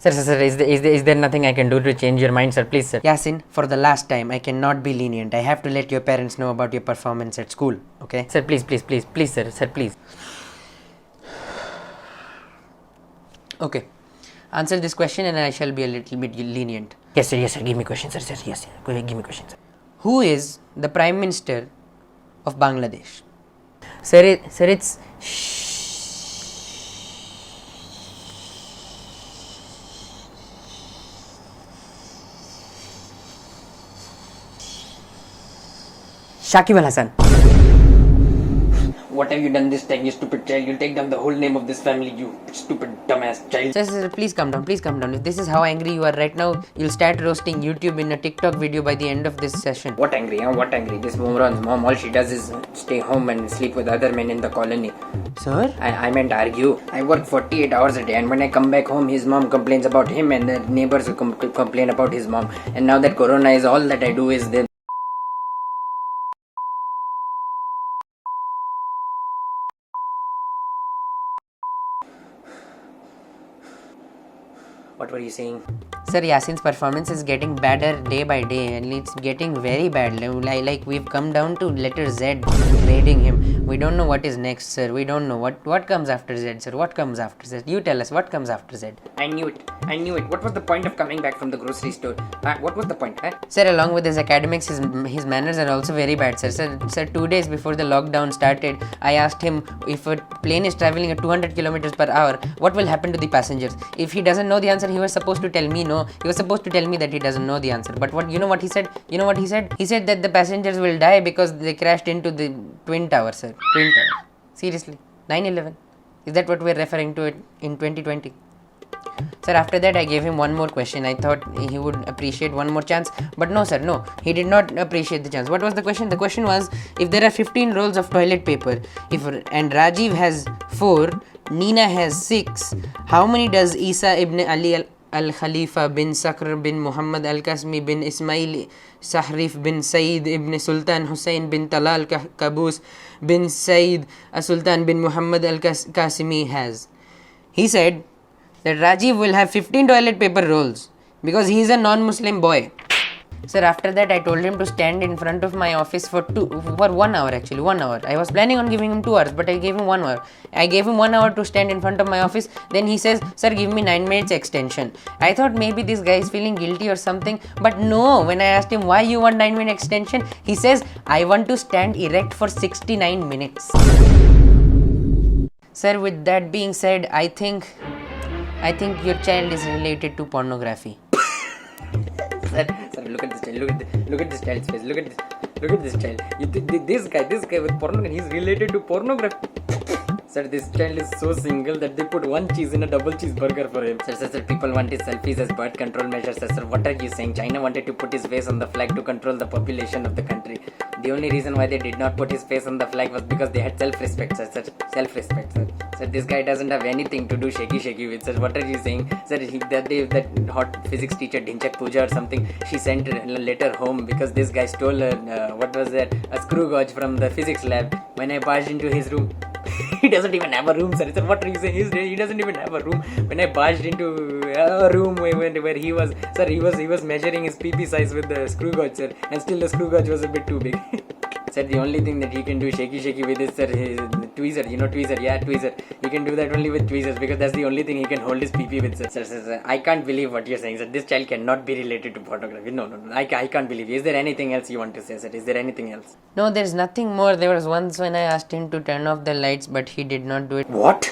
Sir, is there nothing I can do to change your mind, sir? Please, sir. Yasin, for the last time, I cannot be lenient. I have to let your parents know about your performance at school, okay? Sir, please, sir, please. Okay. Answer this question and I shall be a little bit lenient. Yes, sir, give me question, sir, yes, sir. Go ahead, give me question, sir. Who is the Prime Minister of Bangladesh? Sir, it's... Shakib Al Hasan. What have you done this time, you stupid child? You'll take down the whole name of this family, you stupid dumbass child. Sir, please calm down, If this is how angry you are right now, you'll start roasting YouTube in a TikTok video by the end of this session. What angry, huh? What angry? This moron's mom, all she does is stay home and sleep with other men in the colony. Sir? I meant argue. I work 48 hours a day, and when I come back home, his mom complains about him and the neighbors complain about his mom. And now that corona is all that I do is the... What were you saying? Sir, Yasin's performance is getting badder day by day and it's getting very bad. Like we've come down to letter Z grading him. We don't know what is next, sir. We don't know what comes after Z, sir. What comes after Z? You tell us what comes after Z. I knew it. What was the point of coming back from the grocery store? What was the point, huh? Sir, along with his academics, his manners are also very bad, sir. Sir, 2 days before the lockdown started, I asked him if a plane is traveling at 200 kilometers per hour, what will happen to the passengers? If he doesn't know the answer, he was supposed to tell me no. He was supposed to tell me that he doesn't know the answer. But you know what he said? He said that the passengers will die because they crashed into the Twin Tower, sir. Twin Tower. Seriously. 9/11. Is that what we're referring to it in 2020? Sir, after that I gave him one more question. I thought he would appreciate one more chance. But no, sir, no. He did not appreciate the chance. What was the question? The question was, if there are 15 rolls of toilet paper, and Rajiv has 4, Nina has 6, how many does Isa ibn Ali al-Khalifa bin Sakr bin Muhammad al-Qasmi bin Ismail Sahrif bin Saeed ibn Sultan Hussein bin Talal Qaboos bin Saeed Sultan bin Muhammad al-Qasimi has? He said that Rajiv will have 15 toilet paper rolls because he is a non-Muslim boy. Sir, after that I told him to stand in front of my office for 1 hour actually, 1 hour. I was planning on giving him 2 hours, but I gave him 1 hour. I gave him 1 hour to stand in front of my office. Then he says, sir, give me 9 minutes extension. I thought maybe this guy is feeling guilty or something, but no. When I asked him why you want 9-minute extension, he says, I want to stand erect for 69 minutes. Sir, with that being said, I think your child is related to pornography. Sir, look at this child. Look at this child's face. Look at this child. This guy with pornography, he's related to pornography. Sir, this child is so single that they put 1 cheese in a double cheeseburger for him. Sir, people want his selfies as birth control measures. Sir, what are you saying? China wanted to put his face on the flag to control the population of the country. The only reason why they did not put his face on the flag was because they had self-respect, sir. Self-respect, sir. Sir, this guy doesn't have anything to do shaky with, sir. What are you saying? Sir, that day, that hot physics teacher, Dhinchak Pooja or something, she sent a letter home because this guy stole a screw gauge from the physics lab. When I barged into his room, he doesn't even have a room, sir. Sir, what are you saying? He doesn't even have a room. When I barged into a room where he was, sir, he was measuring his PP size with the screw gauge, sir, and still the screw gauge was a bit too big. Sir, the only thing that he can do shaky with is, sir, his tweezer. You know tweezer? Yeah, tweezer. He can do that only with tweezers because that's the only thing he can hold his PP with, sir. Sir, I can't believe what you're saying, sir. This child cannot be related to pornography. No. I can't believe it. Is there anything else you want to say, sir? Is there anything else? No, there's nothing more. There was once when I asked him to turn off the lights, but he did not do it. What?